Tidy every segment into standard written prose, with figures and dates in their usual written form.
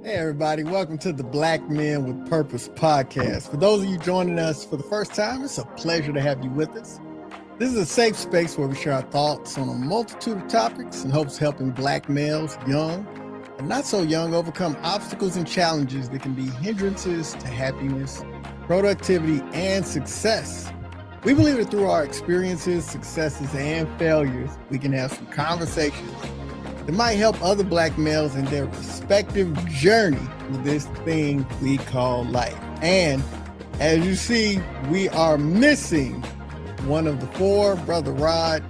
Hey, everybody. Welcome to the Black Men with Purpose podcast. For those of you joining us for the first time, it's a pleasure to have you with us. This is a safe space where we share our thoughts on a multitude of topics in hopes of helping Black males, young and not so young, overcome obstacles and challenges that can be hindrances to happiness, productivity, and success. We believe that through our experiences, successes, and failures, we can have some conversations that might help other Black males in their respective journey with this thing we call life. And as you see, we are missing one of the four. Brother Rod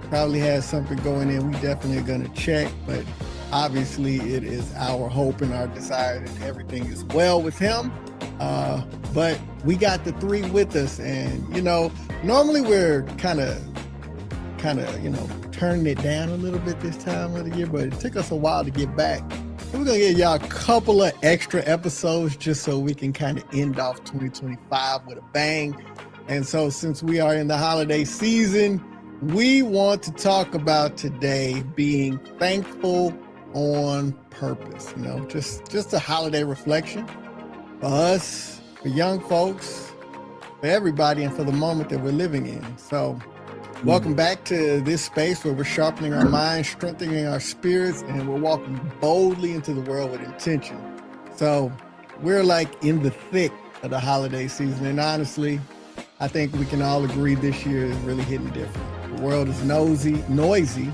probably has something going in. We definitely are going to check, but obviously it is our hope and our desire that everything is well with him. But we got the three with us, and normally we're kind of turning it down a little bit this time of the year, but it took us a while to get back. And we're gonna give y'all a couple of extra episodes just so we can kind of end off 2025 with a bang. And so since we are in the holiday season, we want to talk about today being thankful on purpose. Just a holiday reflection for us, for young folks, for everybody, and for the moment that we're living in. So welcome back to this space where we're sharpening our minds, strengthening our spirits, and we're walking boldly into the world with intention. So we're like in the thick of the holiday season. And honestly, I think we can all agree this year is really hitting different. The world is noisy.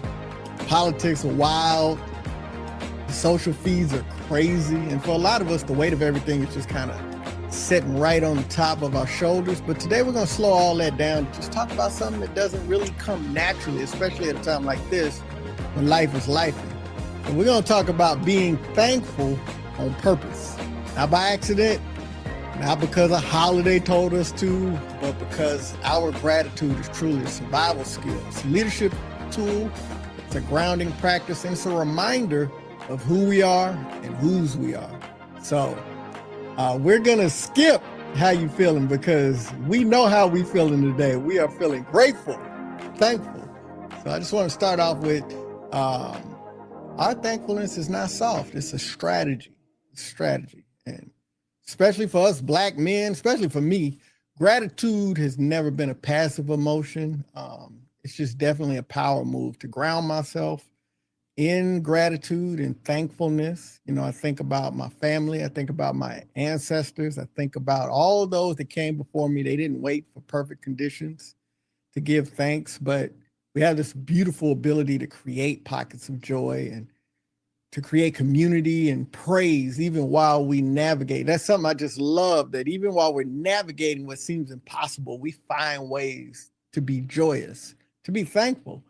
Politics are wild. The social feeds are crazy. And for a lot of us, the weight of everything is just kind of sitting right on the top of our shoulders. But today we're going to slow all that down, just talk about something that doesn't really come naturally, especially at a time like this when life is life. And we're going to talk about being thankful on purpose. Not by accident, not because a holiday told us to, but because our gratitude is truly a survival skill. It's a leadership tool, it's a grounding practice, and it's a reminder of who we are and whose we are. So we're going to skip how you feeling because we know how we feeling today. We are feeling grateful, thankful. So I just want to start off with our thankfulness is not soft. It's a strategy. And especially for us Black men, especially for me, gratitude has never been a passive emotion. It's just definitely a power move to ground myself in gratitude and thankfulness. I think about my family. I think about my ancestors. I think about all of those that came before me. They didn't wait for perfect conditions to give thanks, but we have this beautiful ability to create pockets of joy and to create community and praise even while we navigate. That's something I just love, that even while we're navigating what seems impossible, we find ways to be joyous, to be thankful.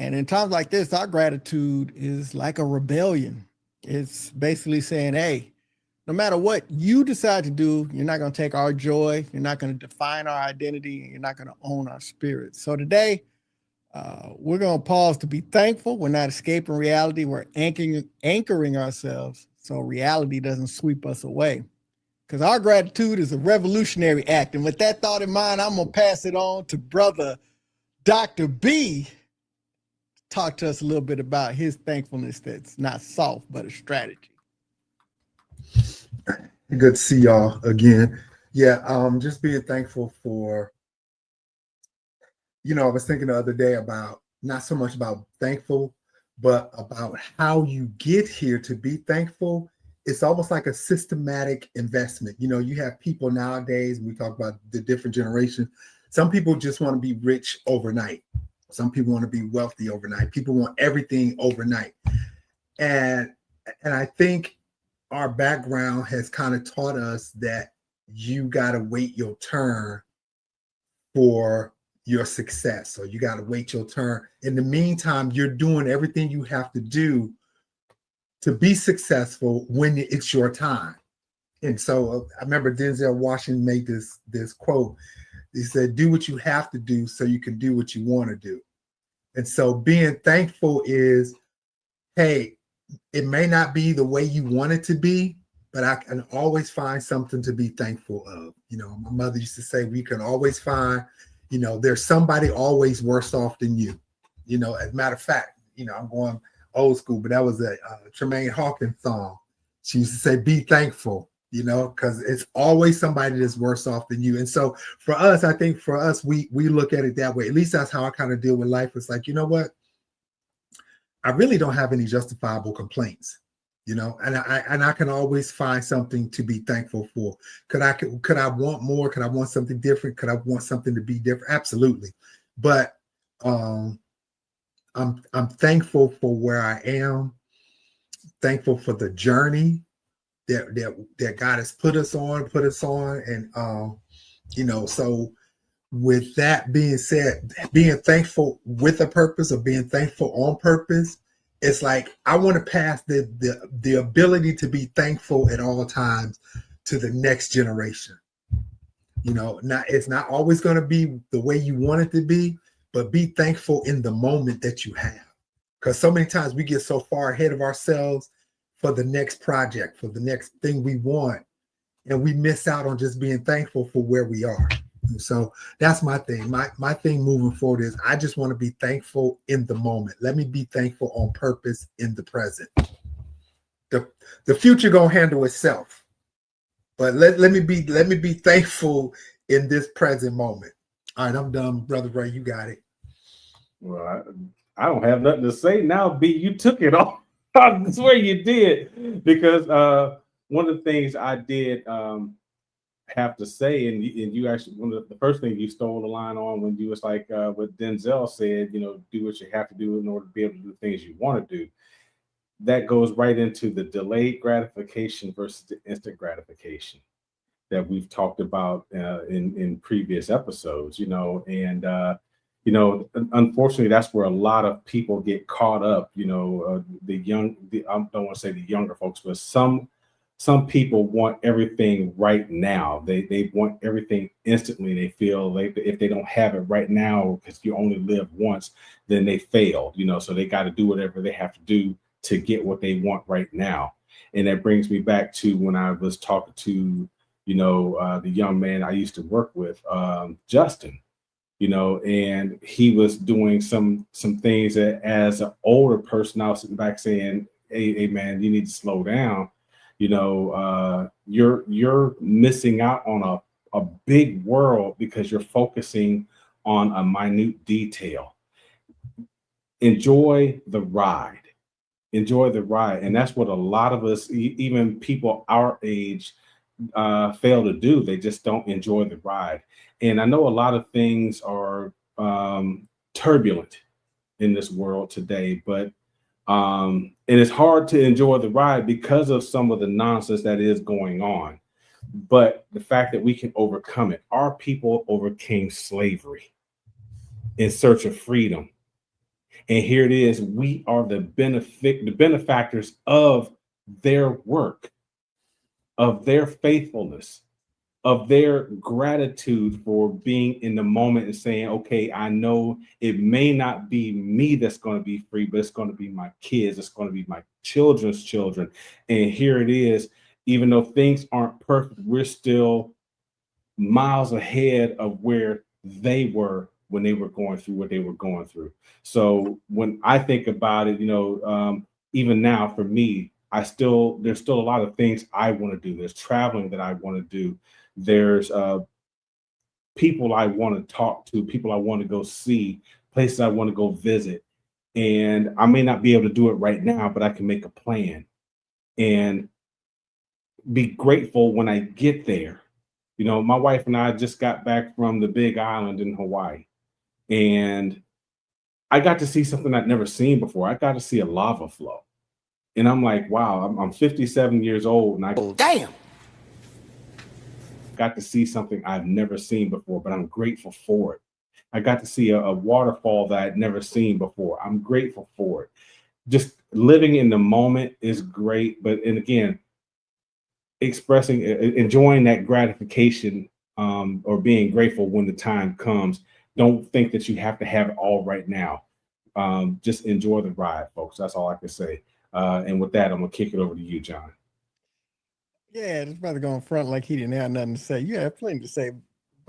And in times like this, our gratitude is like a rebellion. It's basically saying, hey, no matter what you decide to do, you're not going to take our joy. You're not going to define our identity, and you're not going to own our spirit. So today, we're going to pause to be thankful. We're not escaping reality. We're anchoring ourselves so reality doesn't sweep us away. Because our gratitude is a revolutionary act. And with that thought in mind, I'm going to pass it on to Brother Dr. B. Talk to us a little bit about his thankfulness that's not soft, but a strategy. Good to see y'all again. Yeah, just being thankful for, I was thinking the other day about not so much about thankful, but about how you get here to be thankful. It's almost like a systematic investment. You have people nowadays, we talk about the different generations. Some people just want to be rich overnight. Some people want to be wealthy overnight. People want everything overnight. And I think our background has kind of taught us that you got to wait your turn for your success. So you got to wait your turn. In the meantime, you're doing everything you have to do to be successful when it's your time. And so I remember Denzel Washington made this quote. He said, do what you have to do so you can do what you want to do. And so being thankful is, hey, it may not be the way you want it to be, but I can always find something to be thankful of. My mother used to say, we can always find, there's somebody always worse off than you. As a matter of fact, I'm going old school, but that was a Tremaine Hawkins song. She used to say, "Be thankful," you know, because it's always somebody that's worse off than you. And so for us, I think for us, we look at it that way. At least that's how I kind of deal with life. It's like, you know what? I really don't have any justifiable complaints, you know, and I can always find something to be thankful for. Could I want more? Could I want something different? Could I want something to be different? Absolutely. But I'm thankful for where I am, thankful for the journey that God has put us on, and you know, so with that being said, being thankful with a purpose or being thankful on purpose, it's like I want to pass the ability to be thankful at all times to the next generation. You know, it's not always going to be the way you want it to be, but be thankful in the moment that you have. Because so many times we get so far ahead of ourselves for the next project, for the next thing we want, and we miss out on just being thankful for where we are. So that's my thing. My thing moving forward is I just want to be thankful in the moment. Let me be thankful on purpose in the present. The future gonna handle itself, but let me be thankful in this present moment. All right, I'm done, Brother Ray. You got it. Well, I don't have nothing to say now. B, you took it all. I swear you did, because one of the things I did have to say, and you actually, one of the first things you stole the line on when you was like what Denzel said, you know, do what you have to do in order to be able to do things you want to do. That goes right into the delayed gratification versus the instant gratification that we've talked about in previous episodes, you know, and you know, unfortunately, that's where a lot of people get caught up. You know, I don't want to say the younger folks, but some people want everything right now. They want everything instantly. They feel like if they don't have it right now, because you only live once, then they failed. You know, so they got to do whatever they have to do to get what they want right now. And that brings me back to when I was talking to, you know, the young man I used to work with, Justin. You know, and he was doing some things that as an older person, I was sitting back saying, hey man, you need to slow down. You know, you're missing out on a big world because you're focusing on a minute detail. Enjoy the ride. Enjoy the ride. And that's what a lot of us, even people our age, fail to do. They just don't enjoy the ride. And I know a lot of things are turbulent in this world today, but and it's hard to enjoy the ride because of some of the nonsense that is going on. But the fact that we can overcome it, our people overcame slavery in search of freedom. And here it is, we are the benefactors of their work, of their faithfulness, of their gratitude for being in the moment and saying, okay, I know it may not be me that's going to be free, but it's going to be my kids, it's going to be my children's children. And here it is, even though things aren't perfect, we're still miles ahead of where they were when they were going through what they were going through. So when I think about it, you know, even now for me, there's still a lot of things I want to do. There's traveling that I want to do. There's people I want to talk to, people I want to go see, places I want to go visit. And I may not be able to do it right now, but I can make a plan and be grateful when I get there. You know, my wife and I just got back from the Big Island in Hawaii, and I got to see something I'd never seen before. I got to see a lava flow. And I'm like, wow, I'm 57 years old, and I got to see something I've never seen before, but I'm grateful for it. I got to see a waterfall that I'd never seen before. I'm grateful for it. Just living in the moment is great, but and again, enjoying that gratification or being grateful when the time comes. Don't think that you have to have it all right now. Just enjoy the ride, folks. That's all I can say. And with that, I'm gonna kick it over to you, John. Yeah, this brother going front like he didn't have nothing to say. You have plenty to say.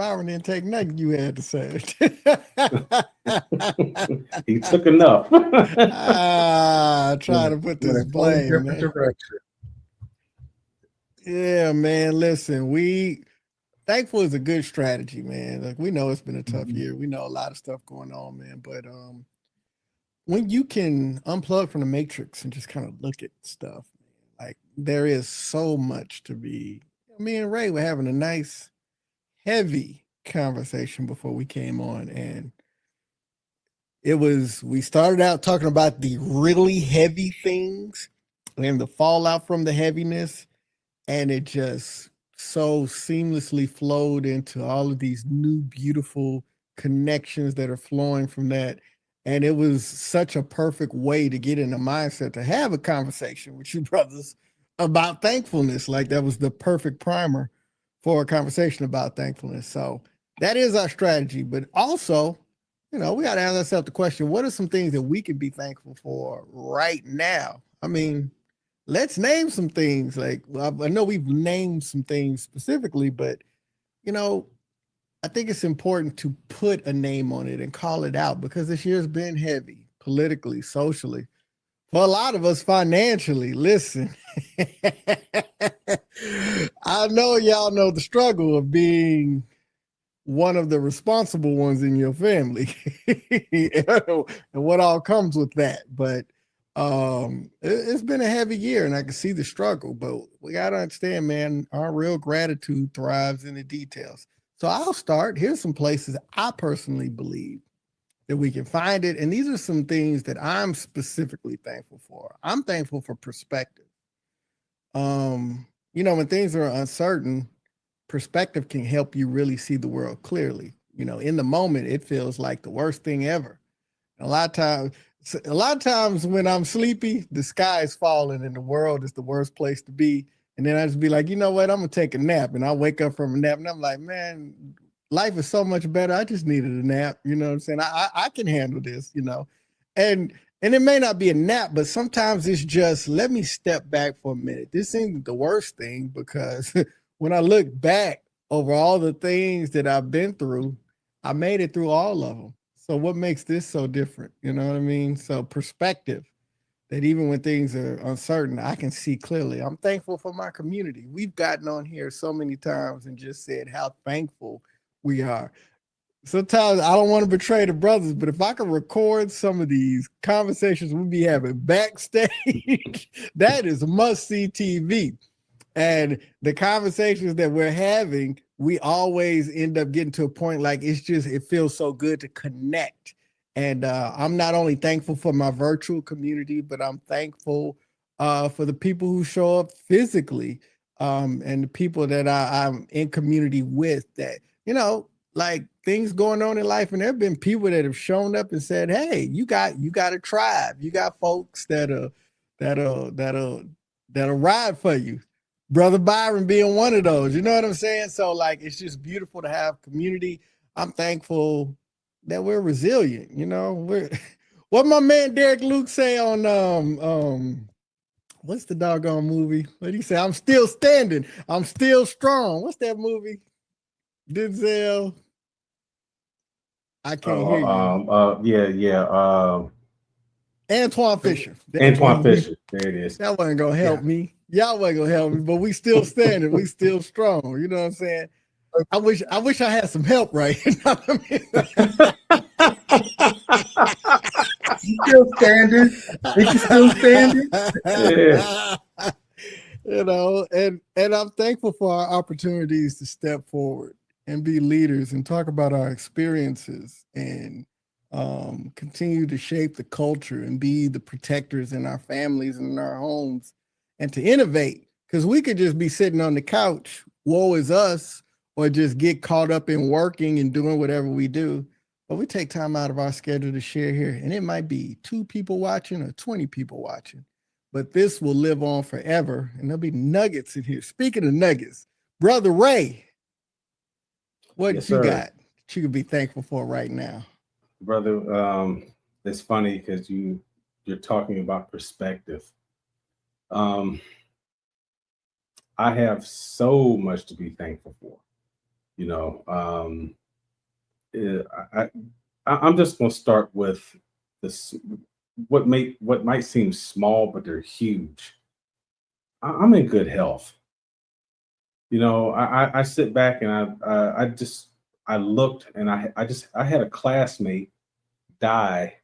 Byron didn't take nothing you had to say. He took enough. Try to put this Went a totally blame, different man. direction. Yeah, man. Listen, thankful is a good strategy, man. Like, we know it's been a tough year. We know a lot of stuff going on, man. But when you can unplug from the matrix and just kind of look at stuff, like, there is so much to be. Me and Ray were having a nice, heavy conversation before we came on, and we started out talking about the really heavy things and the fallout from the heaviness, and it just so seamlessly flowed into all of these new beautiful connections that are flowing from that. And it was such a perfect way to get in the mindset to have a conversation with you brothers about thankfulness. Like, that was the perfect primer for a conversation about thankfulness. So that is our strategy. But also, we got to ask ourselves the question, what are some things that we can be thankful for right now? I mean, let's name some things. Like, I know we've named some things specifically, but, I think it's important to put a name on it and call it out, because this year's been heavy politically, socially, for a lot of us financially. Listen, I know y'all know the struggle of being one of the responsible ones in your family and what all comes with that. But it's been a heavy year, and I can see the struggle, but we got to understand, man, our real gratitude thrives in the details. So I'll start. Here's some places I personally believe that we can find it. And these are some things that I'm specifically thankful for. I'm thankful for perspective. When things are uncertain, perspective can help you really see the world clearly. In the moment, it feels like the worst thing ever. A lot of times when I'm sleepy, the sky is falling and the world is the worst place to be. And then I just be like, you know what? I'm going to take a nap. And I wake up from a nap and I'm like, man, life is so much better. I just needed a nap. You know what I'm saying? I can handle this, and it may not be a nap, but sometimes it's just, let me step back for a minute. This ain't the worst thing, because when I look back over all the things that I've been through, I made it through all of them. So what makes this so different? You know what I mean? So perspective, that even when things are uncertain, I can see clearly. I'm thankful for my community. We've gotten on here so many times and just said how thankful we are. Sometimes I don't want to betray the brothers, but if I could record some of these conversations we'll be having backstage, that is must-see TV. And the conversations that we're having, we always end up getting to a point like it feels so good to connect. And I'm not only thankful for my virtual community, but I'm thankful for the people who show up physically, and the people that I'm in community with, that, like, things going on in life. And there have been people that have shown up and said, hey, you got a tribe. You got folks that'll ride for you. Brother Byron being one of those, you know what I'm saying? So, like, it's just beautiful to have community. I'm thankful that we're resilient. What my man Derek Luke say on what's the doggone movie? What did he say? I'm still standing. I'm still strong. What's that movie? Denzel. I can't hear you. Antoine Fisher. Antoine Fisher. There it is. That wasn't gonna help me. Y'all wasn't gonna help me, but we still standing. We still strong. You know what I'm saying? I wish I had some help right now. You still standing? You still standing? Yeah. And I'm thankful for our opportunities to step forward and be leaders and talk about our experiences and continue to shape the culture and be the protectors in our families and in our homes, and to innovate, because we could just be sitting on the couch, woe is us, or just get caught up in working and doing whatever we do. But we take time out of our schedule to share here, and it might be 2 people watching or 20 people watching, but this will live on forever, and there'll be nuggets in here. Speaking of nuggets, Brother Ray, what you got that you could be thankful for right now? Brother, it's funny because you're talking about perspective. I have so much to be thankful for. You know, I'm just going to start with this. What might seem small, but they're huge. I'm in good health. You know, I sit back and I looked and I had a classmate die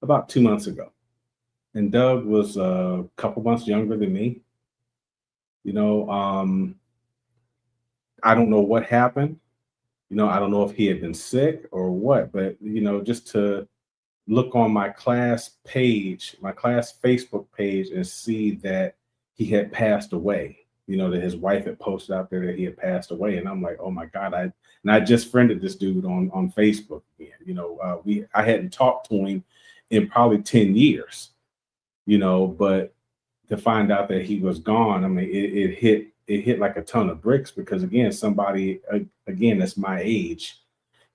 about 2 months ago, and Doug was a couple months younger than me. You know, I don't know what happened. You know, I don't know if he had been sick or what, but you know, just to look on my class page, my class Facebook page, and see that he had passed away. You know, that his wife had posted out there that he had passed away, and I'm like, oh my God! I just friended this dude on Facebook again. You know, I hadn't talked to him in probably 10 years. You know, but to find out that he was gone, I mean, it hit like a ton of bricks because again, somebody again that's my age,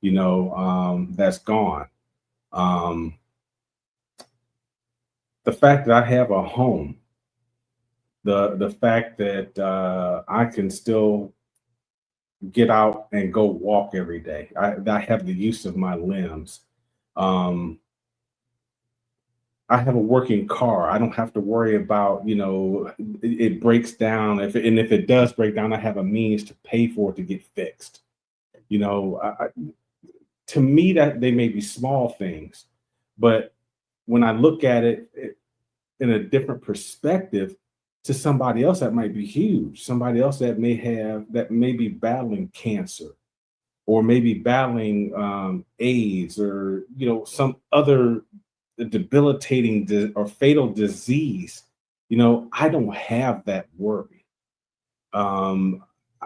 you know, that's gone. Um, the fact that I have a home, the fact that I can still get out and go walk every day. I have the use of my limbs. Um, I have a working car. I don't have to worry about, you know, it breaks down. If it does break down, I have a means to pay for it to get fixed. You know, to me that they may be small things, but when I look at it in a different perspective, to somebody else that might be huge. Somebody else that may be battling cancer, or maybe battling AIDS, or you know some other debilitating or fatal disease. You know, I don't have that worry. Um,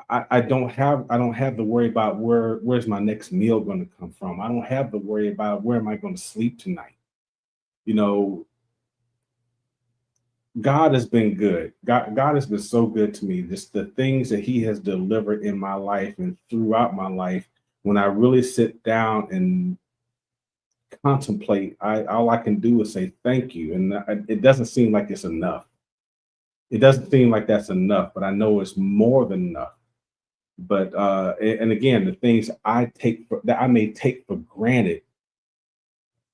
I don't have the worry about where's my next meal going to come from. I don't have the worry about where am I going to sleep tonight. You know, God has been good. God has been so good to me. Just the things that He has delivered in my life and throughout my life. When I really sit down and contemplate, all I can do is say thank you, and it doesn't seem like it's enough. It doesn't seem like that's enough, but I know it's more than enough. But and again, the things that I may take for granted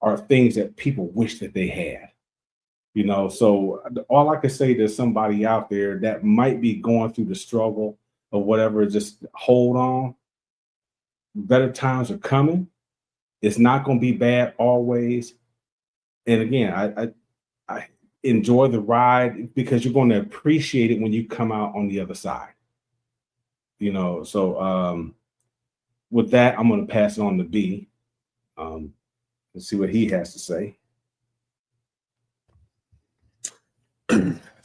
are things that people wish that they had. You know, so all I can say to somebody out there that might be going through the struggle or whatever, just hold on. Better times are coming. It's not going to be bad always. And again, I enjoy the ride because you're going to appreciate it when you come out on the other side. You know, so with that, I'm going to pass it on to B. Let's see what he has to say.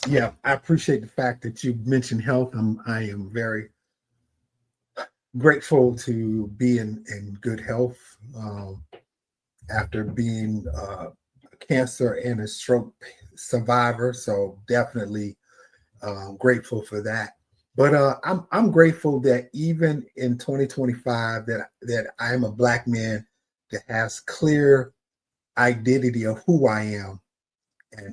Yeah, I appreciate the fact that you mentioned health. I am very grateful to be in good health after being a cancer and a stroke survivor. So definitely grateful for that. But I'm grateful that even in 2025 that I am a Black man that has clear identity of who I am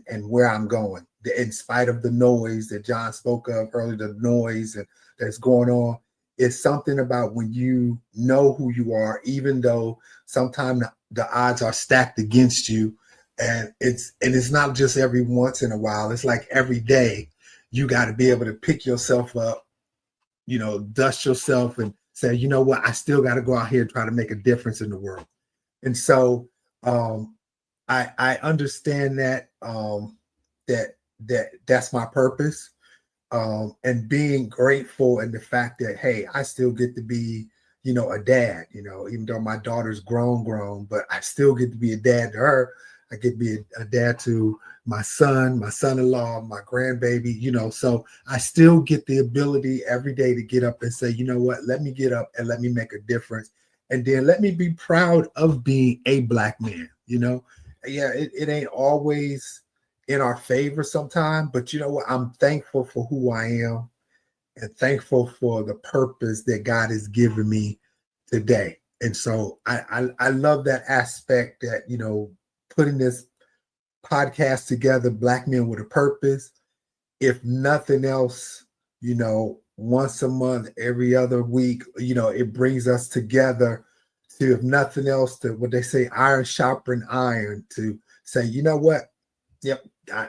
and where I'm going. In spite of the noise that John spoke of earlier, the noise that's going on, it's something about when you know who you are, even though sometimes the odds are stacked against you, and it's not just every once in a while. It's like every day you got to be able to pick yourself up, you know, dust yourself and say, you know what, I still got to go out here and try to make a difference in the world. And so I understand that that's my purpose, and being grateful and the fact that hey, I still get to be, you know, a dad. You know, even though my daughter's grown, but I still get to be a dad to her. I get to be a dad to my son, my son-in-law, my grandbaby. You know, so I still get the ability every day to get up and say, you know what, let me get up and let me make a difference, and then let me be proud of being a Black man. You know, yeah, it ain't always in our favor sometimes, but you know what? I'm thankful for who I am and thankful for the purpose that God has given me today. And so I love that aspect that, you know, putting this podcast together, Black Men with a Purpose, if nothing else, you know, once a month, every other week. It brings us together to, if nothing else, to what they say, iron sharpen iron, to say, you know what? Yep,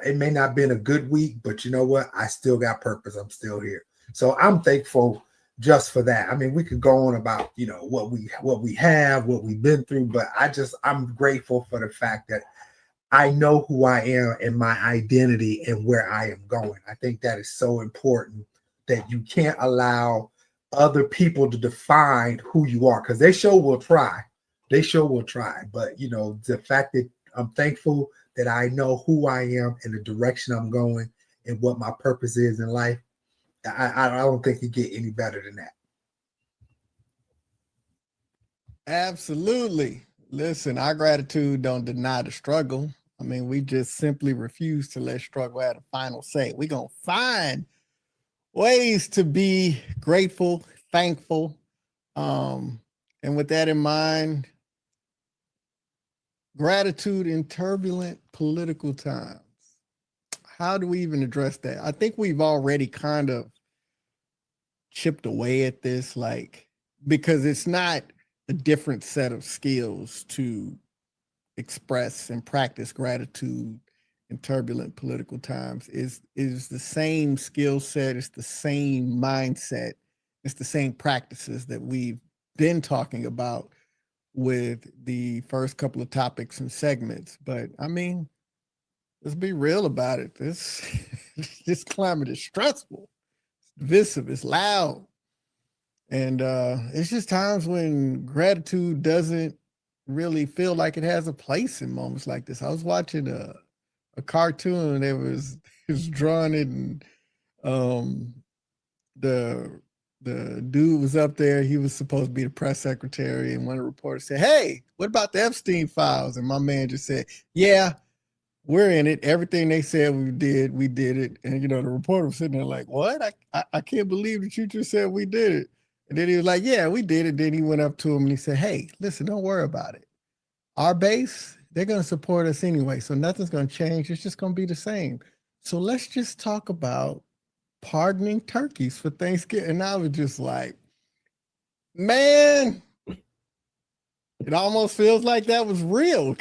it may not have been a good week, but you know what? I still got purpose. I'm still here. So I'm thankful just for that. I mean, we could go on about, what we have, what we've been through, but I'm grateful for the fact that I know who I am and my identity and where I am going. I think that is so important, that you can't allow other people to define who you are, because they sure will try. They sure will try. But, the fact that I'm thankful that I know who I am and the direction I'm going and what my purpose is in life, I don't think you get any better than that. Absolutely. Listen, our gratitude don't deny the struggle. I mean, we just simply refuse to let struggle have a final say. We're going to find ways to be grateful, thankful. And with that in mind, gratitude in turbulent political times. How do we even address that? I think we've already kind of chipped away at this, because it's not a different set of skills to express and practice gratitude in turbulent political times. Is the same skill set, it's the same mindset, it's the same practices that we've been talking about with the first couple of topics and segments. But I mean, let's be real about it. This climate is stressful, it's divisive, it's loud. And it's just times when gratitude doesn't really feel like it has a place in moments like this. I was watching a cartoon that was drawn in, the dude was up there. He was supposed to be the press secretary, and one of the reporters said, "Hey, what about the Epstein files?" And my man just said, "Yeah, we're in it. Everything they said we did it." And the reporter was sitting there like, "What? I can't believe that you just said we did it." And then he was like, "Yeah, we did it." Then he went up to him and he said, "Hey, listen, don't worry about it. Our base, they're going to support us anyway. So nothing's going to change. It's just going to be the same. So let's just talk about pardoning turkeys for Thanksgiving." And I was just like, man, it almost feels like that was real.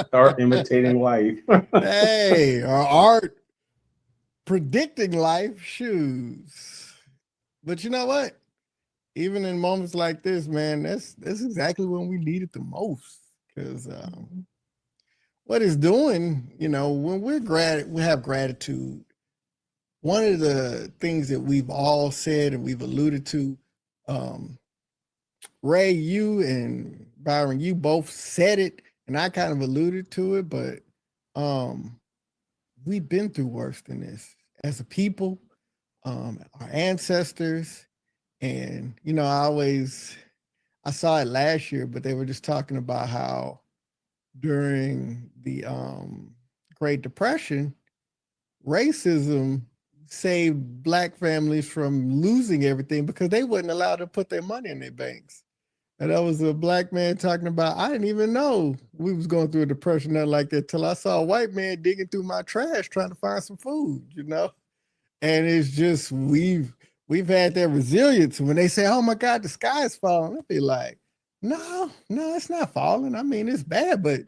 Start imitating life. Hey, or art predicting life shoes. But you know what? Even in moments like this, man, that's exactly when we need it the most. Because what it's doing, when we have gratitude. One of the things that we've all said and we've alluded to, Ray, you and Byron, you both said it, and I kind of alluded to it, but we've been through worse than this as a people, our ancestors. And, I saw it last year, but they were just talking about how during the Great Depression, racism saved Black families from losing everything because they wasn't allowed to put their money in their banks. And that was a Black man talking about, I didn't even know we was going through a depression, nothing like that, till I saw a white man digging through my trash trying to find some food, And it's just, we've had that resilience. When they say, "Oh my God, the sky is falling," I'll be like, no, it's not falling. I mean, it's bad, but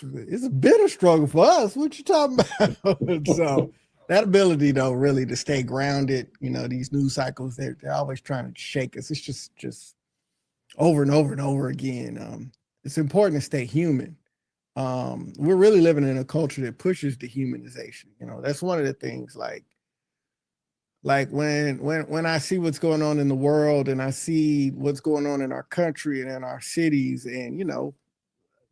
it's a bitter struggle for us. What you talking about? So that ability, though, really to stay grounded, these news cycles, they're always trying to shake us. It's just over and over and over again. It's important to stay human. We're really living in a culture that pushes dehumanization. That's one of the things, like when I see what's going on in the world and I see what's going on in our country and in our cities, and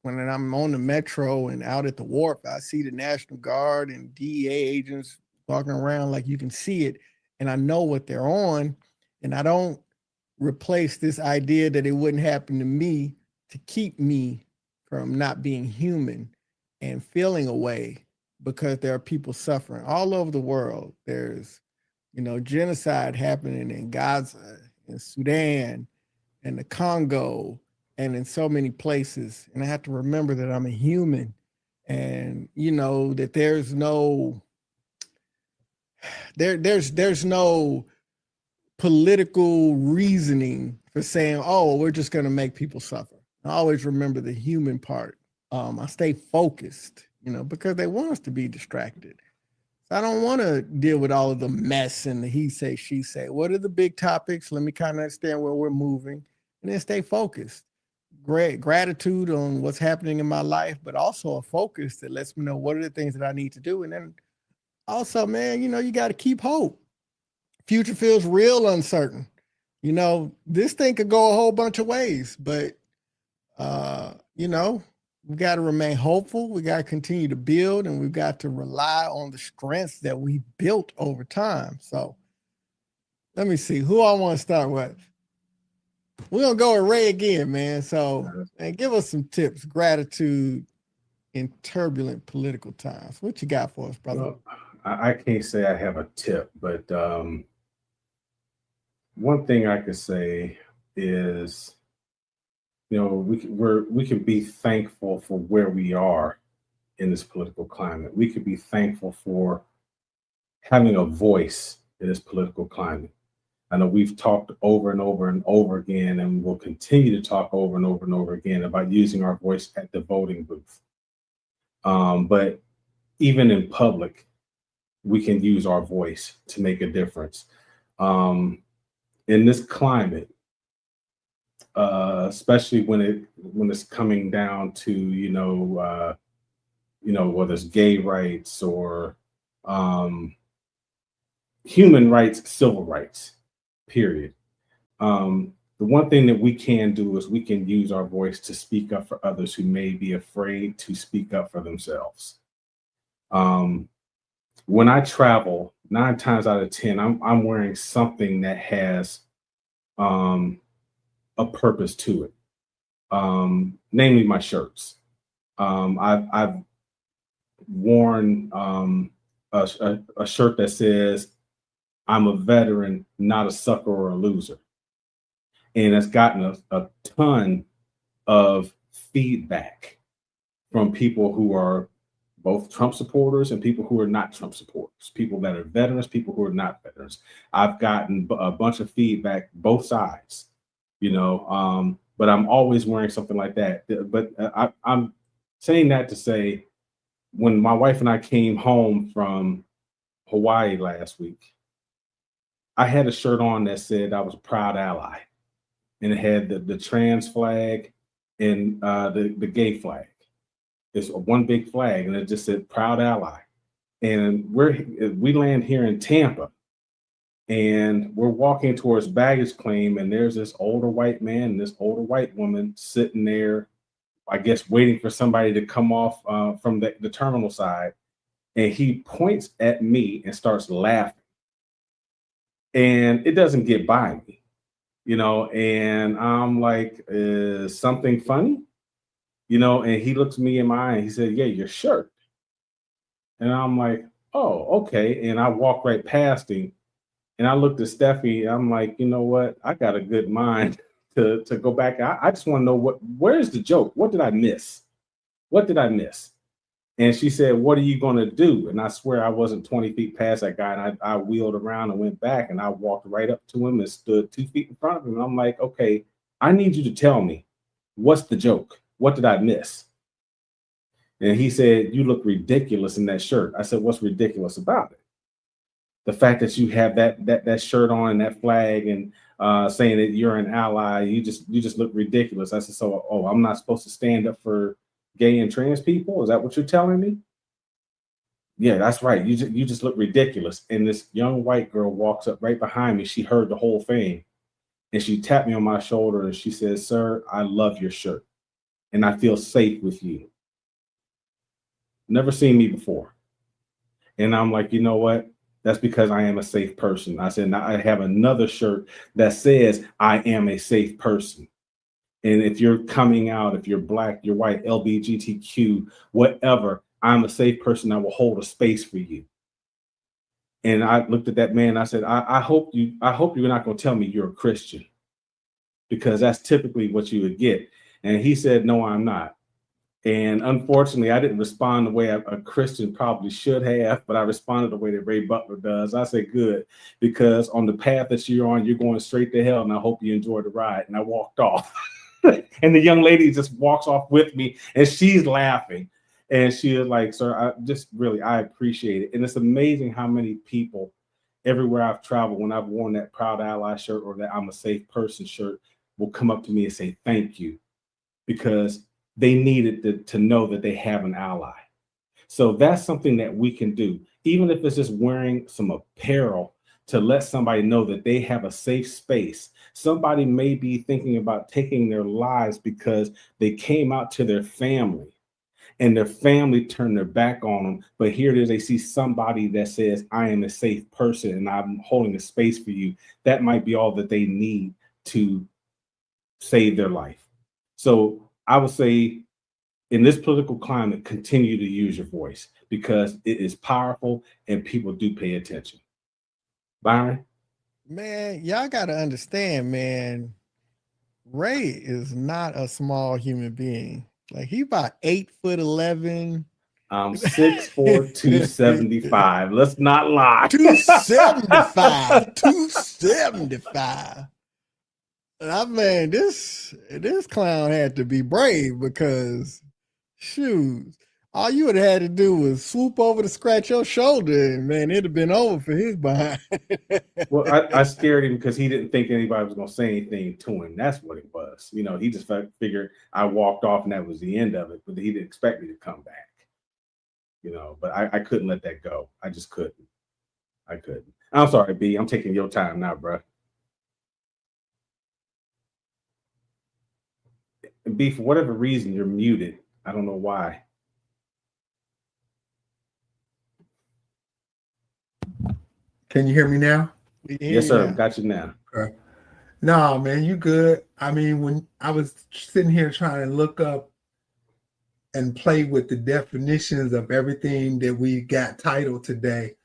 when I'm on the metro and out at the wharf, I see the National Guard and DEA agents walking around, like you can see it, and I know what they're on, and I don't replace this idea that it wouldn't happen to me to keep me from not being human and feeling a way, because there are people suffering all over the world. There's genocide happening in Gaza, in Sudan, and the Congo, and in so many places. And I have to remember that I'm a human, and that there's no There's no political reasoning for saying, oh, we're just going to make people suffer. I always remember the human part. I stay focused, because they want us to be distracted. I don't want to deal with all of the mess and the he say, she say. What are the big topics? Let me kind of understand where we're moving and then stay focused. Great gratitude on what's happening in my life, but also a focus that lets me know what are the things that I need to do. And then also, man, you got to keep hope. Future feels real uncertain. This thing could go a whole bunch of ways, but, we got to remain hopeful. We got to continue to build, and we've got to rely on the strengths that we built over time. So let me see who I want to start with. We're going to go with Ray again, man. So, and give us some tips, gratitude in turbulent political times. What you got for us, brother? Well, I can't say I have a tip, but one thing I could say is, we can be thankful for where we are in this political climate. We could be thankful for having a voice in this political climate. I know we've talked over and over and over again, and we'll continue to talk over and over and over again about using our voice at the voting booth. But even in public, we can use our voice to make a difference. In this climate, especially when it's coming down to whether it's gay rights or human rights, civil rights, period. The one thing that we can do is we can use our voice to speak up for others who may be afraid to speak up for themselves. When I travel, 9 times out of 10, I'm wearing something that has a purpose to it, namely my shirts. I've worn a shirt that says, "I'm a veteran, not a sucker or a loser." And it's gotten a ton of feedback from people who are both Trump supporters and people who are not Trump supporters, people that are veterans, people who are not veterans. I've gotten a bunch of feedback, both sides. But I'm always wearing something like that. But I'm saying that to say, when my wife and I came home from Hawaii last week, I had a shirt on that said I was a proud ally, and it had the trans flag and the gay flag. It's one big flag, and it just said proud ally. And we land here in Tampa. And we're walking towards baggage claim, and there's this older white man and this older white woman sitting there, I guess, waiting for somebody to come off from the terminal side. And he points at me and starts laughing. And it doesn't get by me, and I'm like, is something funny? And he looks me in my eye and he said, "Yeah, your shirt." And I'm like, "Oh, okay." And I walk right past him. And I looked at Steffi, and I'm like, you know what? I got a good mind to go back. I just want to know where's the joke? What did I miss? What did I miss? And she said, "What are you going to do?" And I swear I wasn't 20 feet past that guy. And I wheeled around and went back, and I walked right up to him and stood 2 feet in front of him. And I'm like, "Okay, I need you to tell me, what's the joke? What did I miss?" And he said, "You look ridiculous in that shirt." I said, "What's ridiculous about it?" The fact that you have that shirt on and that flag and saying that you're an ally, you just look ridiculous. I said, "So, I'm not supposed to stand up for gay and trans people? Is that what you're telling me?" "Yeah, that's right. You just look ridiculous." And this young white girl walks up right behind me. She heard the whole thing, and she tapped me on my shoulder and she says, "Sir, I love your shirt, and I feel safe with you." Never seen me before, and I'm like, you know what? That's because I am a safe person. I said, now I have another shirt that says I am a safe person. And if you're coming out, if you're Black, you're white, LGBTQ, whatever, I'm a safe person that will hold a space for you. And I looked at that man. I said, I hope you're not going to tell me you're a Christian, because that's typically what you would get. And he said, "No, I'm not." And unfortunately, I didn't respond the way a Christian probably should have, but I responded the way that Ray Butler does. I say, good, because on the path that you're on, you're going straight to hell, and I hope you enjoy the ride. And I walked off. And the young lady just walks off with me, and she's laughing. And she is like, sir, I appreciate it. And it's amazing how many people everywhere I've traveled, when I've worn that Proud Ally shirt or that I'm a Safe Person shirt, will come up to me and say, thank you, because they needed to know that they have an ally. So that's something that we can do, even if it's just wearing some apparel to let somebody know that they have a safe space. Somebody may be thinking about taking their lives because they came out to their family and their family turned their back on them. But here it is, they see somebody that says, I am a safe person and I'm holding a space for you. That might be all that they need to save their life. So I would say, in this political climate, continue to use your voice because it is powerful and people do pay attention. Byron? Man, y'all got to understand, man, Ray is not a small human being. Like, he about 8'11". I'm 6'4", 275. Let's not lie. 275. 275. Man, this clown had to be brave because, shoot, all you would have had to do was swoop over to scratch your shoulder, and man, it'd have been over for his behind. Well, I scared him because he didn't think anybody was going to say anything to him. That's what it was. You know, he just figured I walked off and that was the end of it, but he didn't expect me to come back. You know, but I couldn't let that go. I just couldn't. I couldn't. I'm sorry, B. I'm taking your time now, bro. And B, for whatever reason, you're muted. I don't know why. Can you hear me now? Yes, sir. Got you now. Okay. No, man, you good. I mean, when I was sitting here trying to look up and play with the definitions of everything that we got titled today,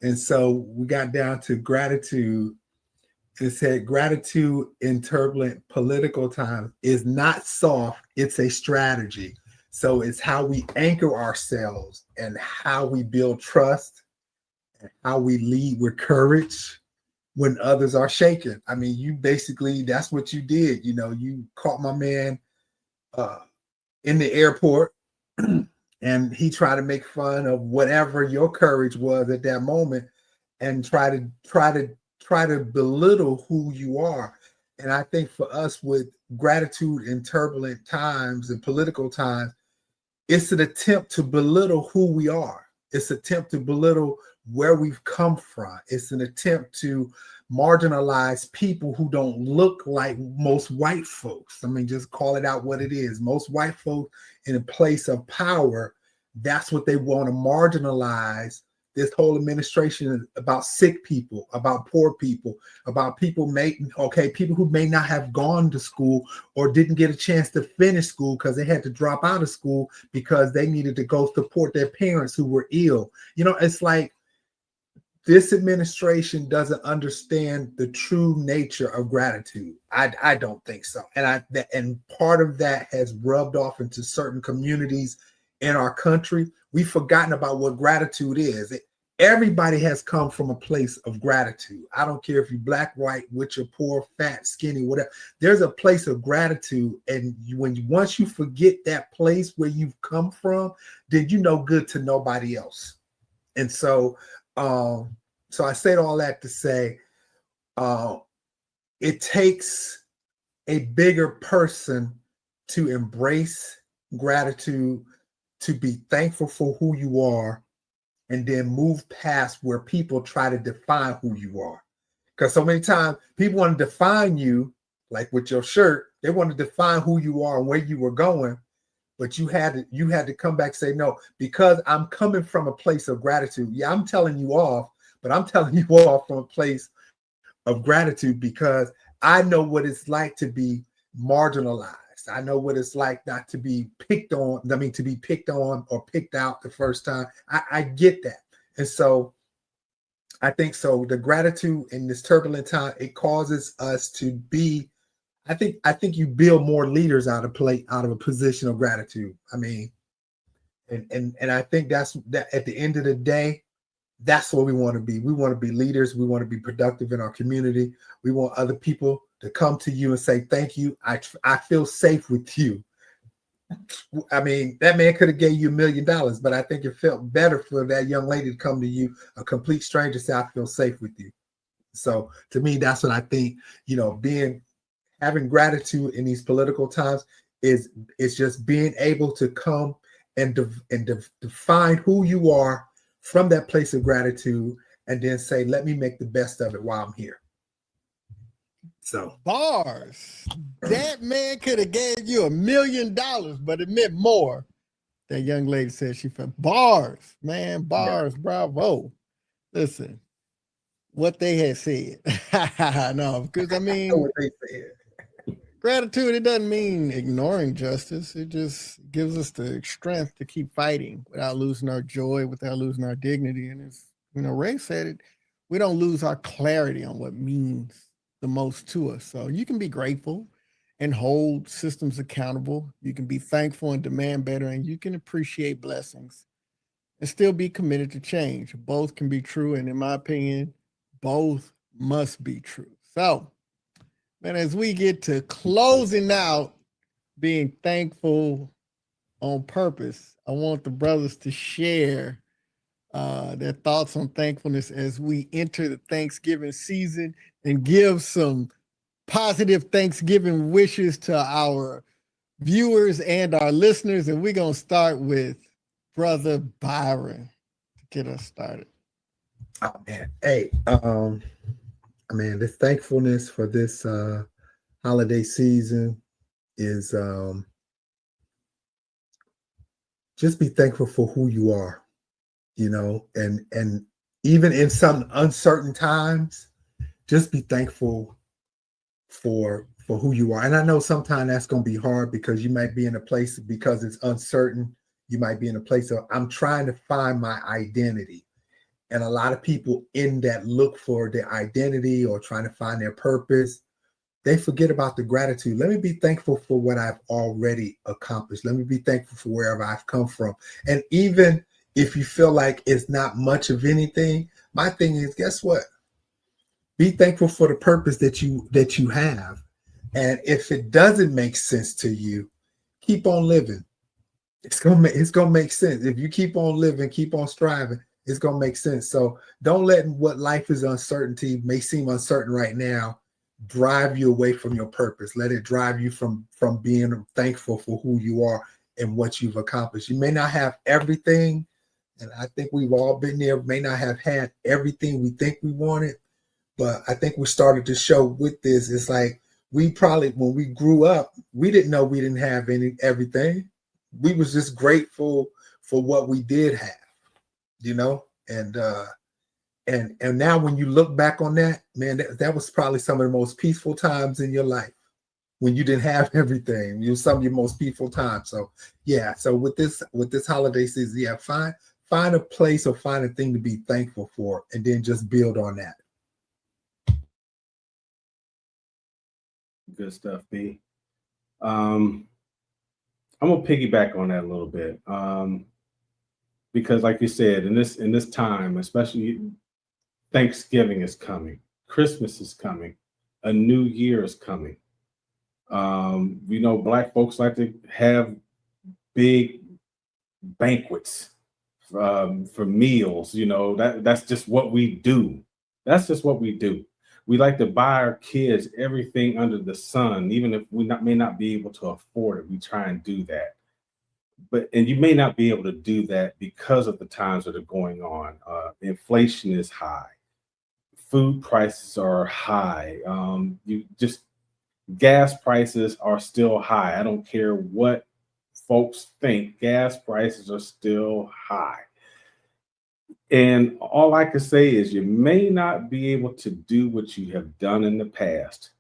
and so we got down to gratitude. It said gratitude in turbulent political times is not soft, it's a strategy. So it's how we anchor ourselves and how we build trust and how we lead with courage when others are shaken. I mean, you basically, that's what you did. You know, you caught my man in the airport and he tried to make fun of whatever your courage was at that moment and try to belittle who you are. And I think for us with gratitude in turbulent times and political times, it's an attempt to belittle who we are. It's an attempt to belittle where we've come from. It's an attempt to marginalize people who don't look like most white folks. I mean, just call it out what it is. Most white folks in a place of power, that's what they want to marginalize. This whole administration is about sick people, about poor people, about people people who may not have gone to school or didn't get a chance to finish school because they had to drop out of school because they needed to go support their parents who were ill. You know, it's like this administration doesn't understand the true nature of gratitude. I don't think so. And part of that has rubbed off into certain communities in our country. We've forgotten about what gratitude is. Everybody has come from a place of gratitude. I don't care if you're black, white, rich or poor, fat, skinny, whatever. There's a place of gratitude. And once you forget that place where you've come from, then you know good to nobody else. And so, so I said all that to say, it takes a bigger person to embrace gratitude, to be thankful for who you are, and then move past where people try to define who you are. Because so many times people want to define you, like with your shirt, they want to define who you are and where you were going, but you had to come back and say, no, because I'm coming from a place of gratitude. Yeah, I'm telling you off, but I'm telling you off from a place of gratitude because I know what it's like to be marginalized. I know what it's like not to be picked on. I mean, to be picked on or picked out the first time. I get that. And so I think so. The gratitude in this turbulent time, it causes us to be I think you build more leaders out of a position of gratitude. I mean, and I think that at the end of the day, that's what we want to be. We want to be leaders. We want to be productive in our community. We want other people to come to you and say, thank you. I feel safe with you. I mean, that man could have gave you $1 million, but I think it felt better for that young lady to come to you, a complete stranger, say, I feel safe with you. So to me, that's what I think, having gratitude in these political times is just being able to come and define who you are from that place of gratitude, and then say, let me make the best of it while I'm here. So bars. That man could have gave you $1 million, but it meant more. That young lady said she felt bars, man, bars, yeah. Bravo. Listen, what they had said. No, because I mean, what they said. Gratitude, it doesn't mean ignoring justice. It just gives us the strength to keep fighting without losing our joy, without losing our dignity. And as Ray said it, we don't lose our clarity on what means the most to us. So you can be grateful and hold systems accountable. You can be thankful and demand better, and you can appreciate blessings and still be committed to change. Both can be true. And in my opinion, both must be true. So, man, as we get to closing out, being thankful on purpose, I want the brothers to share their thoughts on thankfulness as we enter the Thanksgiving season and give some positive Thanksgiving wishes to our viewers and our listeners. And we're going to start with Brother Byron to get us started. Oh, man. Hey, this thankfulness for this holiday season is just be thankful for who you are, and even in some uncertain times, just be thankful for who you are. And I know sometimes that's going to be hard because you might be in a place, because it's uncertain, you might be in a place of, I'm trying to find my identity. And a lot of people in that look for their identity or trying to find their purpose, they forget about the gratitude. Let me be thankful for what I've already accomplished. Let me be thankful for wherever I've come from. And even if you feel like it's not much of anything, my thing is, guess what? Be thankful for the purpose that you have. And if it doesn't make sense to you, keep on living. It's gonna make sense. If you keep on living, keep on striving, it's gonna make sense. So don't let what life is uncertainty, may seem uncertain right now, drive you away from your purpose. Let it drive you from being thankful for who you are and what you've accomplished. You may not have everything, and I think we've all been there, may not have had everything we think we wanted, but I think we started to show with this, it's like we probably, when we grew up, we didn't know we didn't have everything. We was just grateful for what we did have, and now when you look back on that, man, that was probably some of the most peaceful times in your life when you didn't have everything. It was some of your most peaceful times. So yeah, so with this holiday season, yeah, find a place or find a thing to be thankful for, and then just build on that. Good stuff, B. I'm gonna piggyback on that a little bit, because, like you said, in this time, especially Thanksgiving is coming, Christmas is coming, a new year is coming. Black folks like to have big banquets for meals. That's just what we do. That's just what we do. We like to buy our kids everything under the sun, even if we may not be able to afford it. We try and do that. And you may not be able to do that because of the times that are going on. Inflation is high. Food prices are high. Gas prices are still high. I don't care what folks think. Gas prices are still high. And all I can say is you may not be able to do what you have done in the past,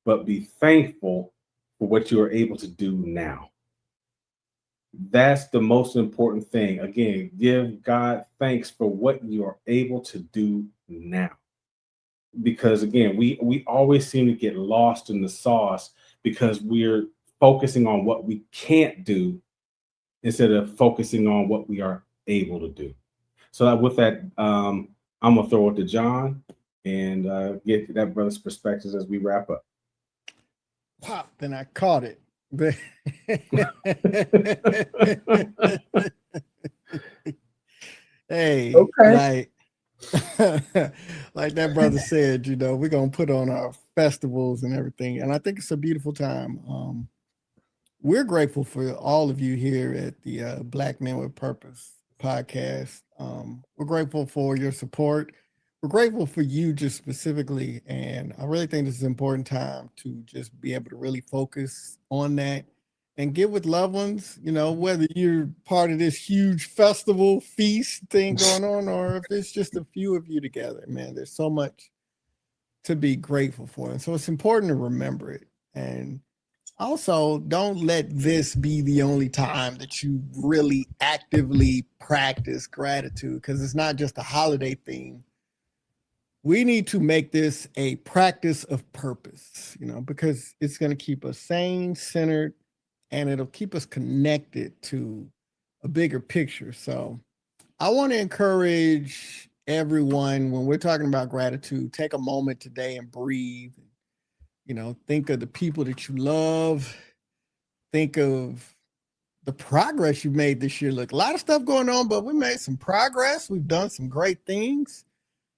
but be thankful for what you are able to do now. That's the most important thing. Again, give God thanks for what you are able to do now. Because again, we always seem to get lost in the sauce because we're focusing on what we can't do instead of focusing on what we are able to do. So with that, I'm gonna throw it to John and get that brother's perspectives as we wrap up. Pop, then I caught it. Hey, Okay. like that brother said, you know, we're gonna put on our festivals and everything, and I think it's a beautiful time. We're grateful for all of you here at the Black Men with Purpose podcast. We're grateful for your support. We're grateful for you just specifically, and I really think this is an important time to just be able to really focus on that and get with loved ones, you know, whether you're part of this huge festival feast thing going on or if it's just a few of you together, man. There's so much to be grateful for. And so it's important to remember it. And also, don't let this be the only time that you really actively practice gratitude, because it's not just a holiday thing. We need to make this a practice of purpose, you know, because it's going to keep us sane, centered, and it'll keep us connected to a bigger picture. So I want to encourage everyone, when we're talking about gratitude, take a moment today and breathe. You know, think of the people that you love. Think of the progress you've made this year. Look, a lot of stuff going on, but we made some progress. We've done some great things.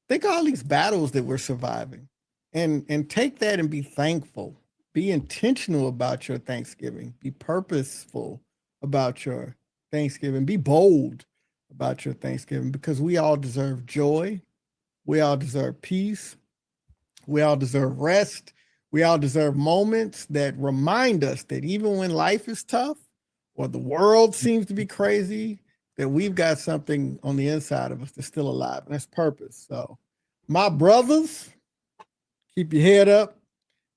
Think of all these battles that we're surviving, and take that and be thankful. Be intentional about your Thanksgiving. Be purposeful about your Thanksgiving. Be bold about your Thanksgiving, because we all deserve joy. We all deserve peace. We all deserve rest. We all deserve moments that remind us that even when life is tough or the world seems to be crazy, that we've got something on the inside of us that's still alive, and that's purpose. So, my brothers, keep your head up.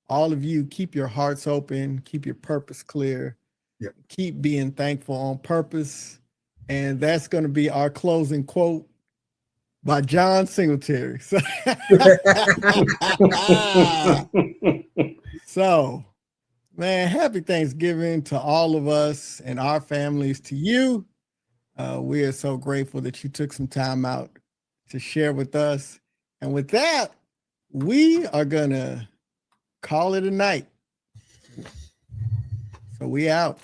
All of you, keep your hearts open, keep your purpose clear, Yep. Keep being thankful on purpose. And that's going to be our closing quote by John Singletary. So, man, happy Thanksgiving to all of us and our families, to you. We are so grateful that you took some time out to share with us. And with that, we are going to call it a night. So we out.